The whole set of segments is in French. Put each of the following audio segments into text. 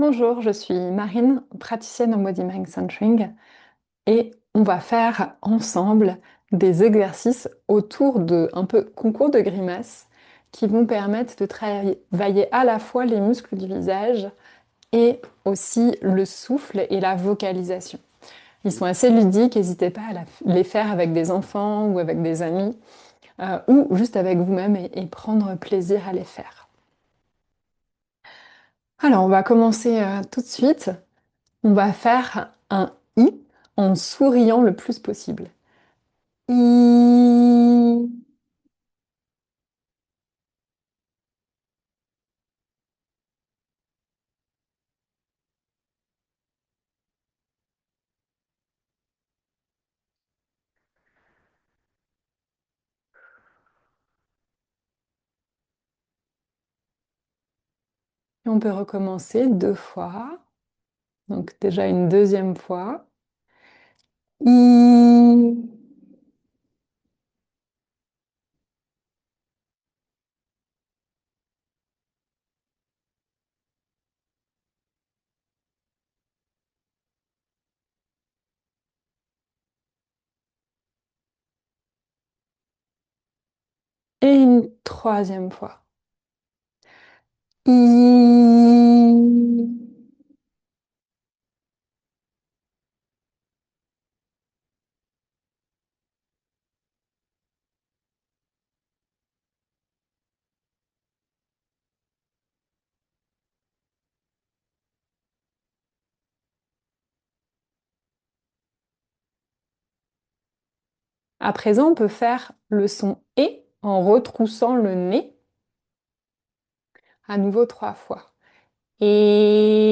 Bonjour, je suis Marine, praticienne en Body Mind Centering et on va faire ensemble des exercices autour de un peu concours de grimaces qui vont permettre de travailler à la fois les muscles du visage et aussi le souffle et la vocalisation. Ils sont assez ludiques, n'hésitez pas à les faire avec des enfants ou avec des amis ou juste avec vous-même et prendre plaisir à les faire. Alors, on va commencer tout de suite. On va faire un I en souriant le plus possible. I. Et on peut recommencer deux fois. Donc déjà une deuxième fois. I. Et une troisième fois. I. À présent, on peut faire le son et en retroussant le nez à nouveau trois fois. Et...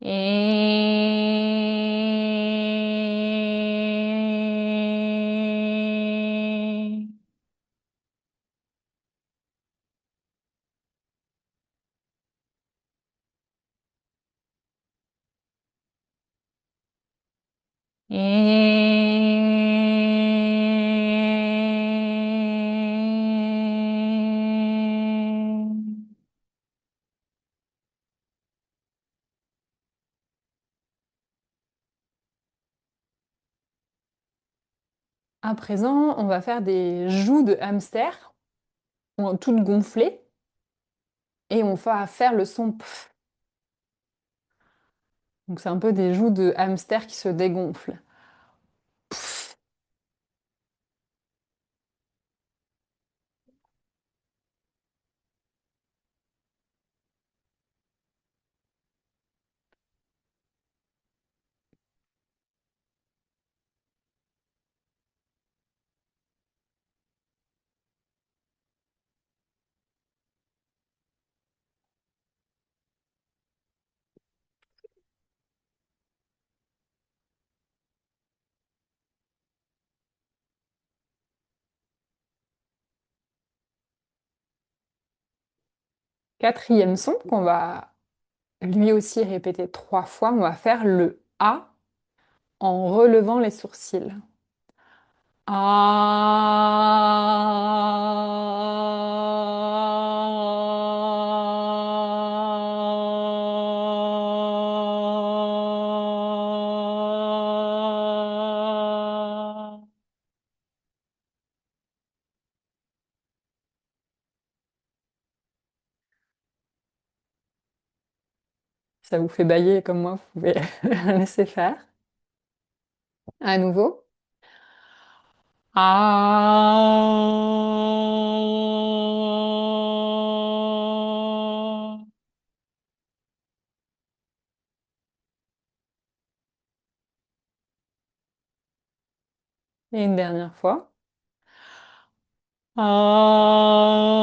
Et... À présent, on va faire des joues de hamster, toutes gonflées, et on va faire le son pf. Donc c'est un peu des joues de hamster qui se dégonflent. Pff. 4e son qu'on va lui aussi répéter trois fois. On va faire le A en relevant les sourcils. Ah. Ça vous fait bailler comme moi, vous pouvez laisser faire. À nouveau. Ah. Et une dernière fois. Ah.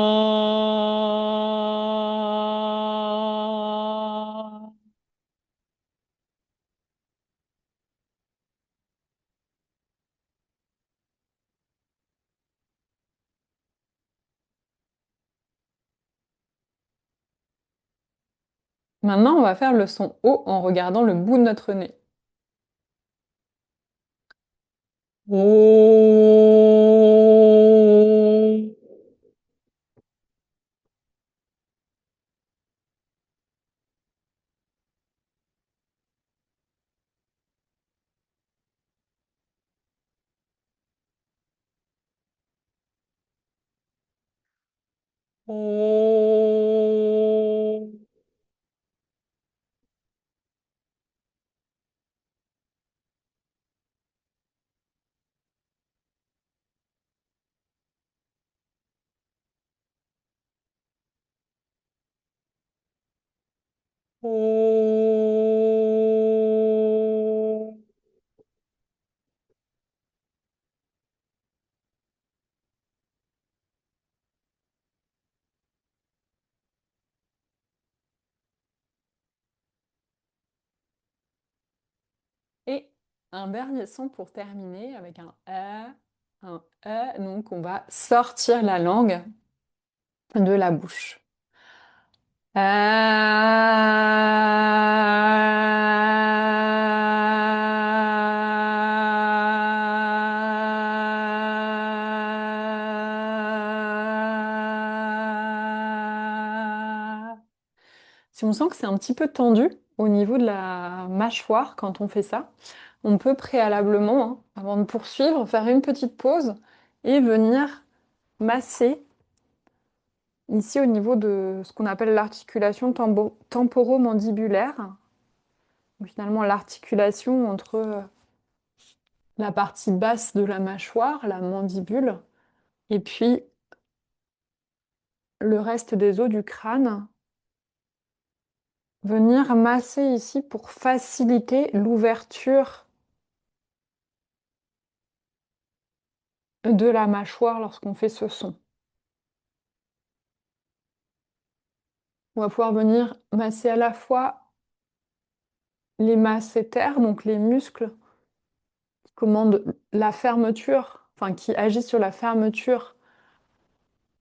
Maintenant, on va faire le son O en regardant le bout de notre nez. O. O. O. Et un dernier son pour terminer avec un E, un E. Donc, on va sortir la langue de la bouche. Si on sent que c'est un petit peu tendu au niveau de la mâchoire quand on fait ça, on peut préalablement, hein, avant de poursuivre, faire une petite pause et venir masser ici au niveau de ce qu'on appelle l'articulation temporomandibulaire. Donc, finalement, l'articulation entre la partie basse de la mâchoire, la mandibule, et puis le reste des os du crâne. Venir masser ici pour faciliter l'ouverture de la mâchoire lorsqu'on fait ce son. On va pouvoir venir masser à la fois les masséters, donc les muscles qui commandent la fermeture, enfin qui agissent sur la fermeture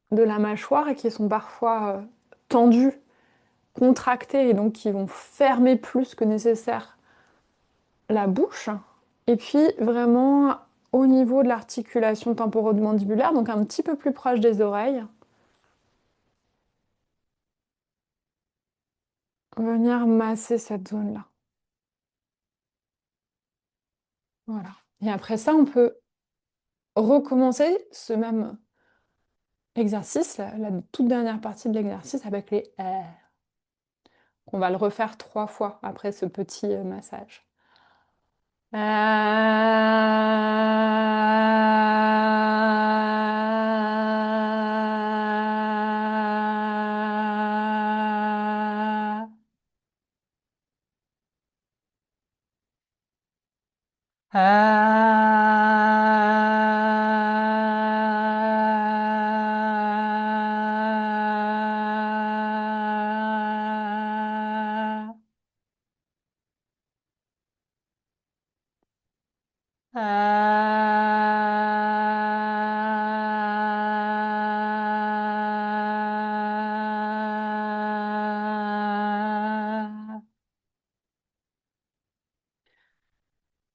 de la mâchoire et qui sont parfois tendus, contractés et donc qui vont fermer plus que nécessaire la bouche. Et puis vraiment au niveau de l'articulation temporomandibulaire, donc un petit peu plus proche des oreilles, venir masser cette zone-là. Voilà. Et après ça, on peut recommencer ce même exercice, la toute dernière partie de l'exercice avec les R. On va le refaire 3 fois après ce petit massage.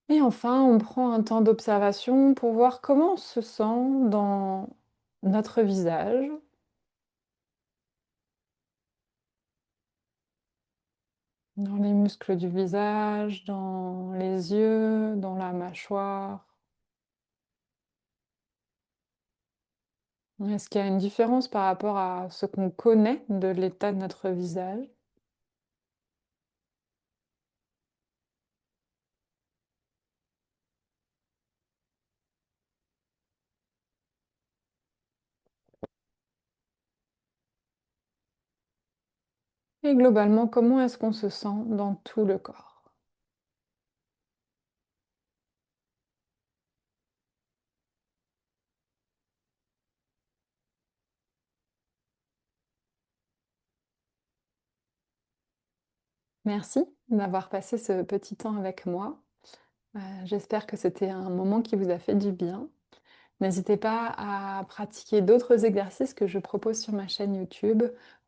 Et enfin, on prend un temps d'observation pour voir comment on se sent dans notre visage, dans les muscles du visage, dans les yeux, dans la mâchoire. Est-ce qu'il y a une différence par rapport à ce qu'on connaît de l'état de notre visage? Et globalement, comment est-ce qu'on se sent dans tout le corps? Merci d'avoir passé ce petit temps avec moi. J'espère que c'était un moment qui vous a fait du bien. N'hésitez pas à pratiquer d'autres exercices que je propose sur ma chaîne YouTube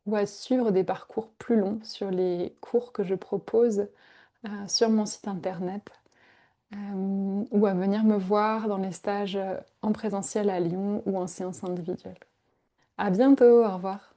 ou à suivre des parcours plus longs sur les cours que je propose sur mon site internet ou à venir me voir dans les stages en présentiel à Lyon ou en séance individuelle. À bientôt, au revoir.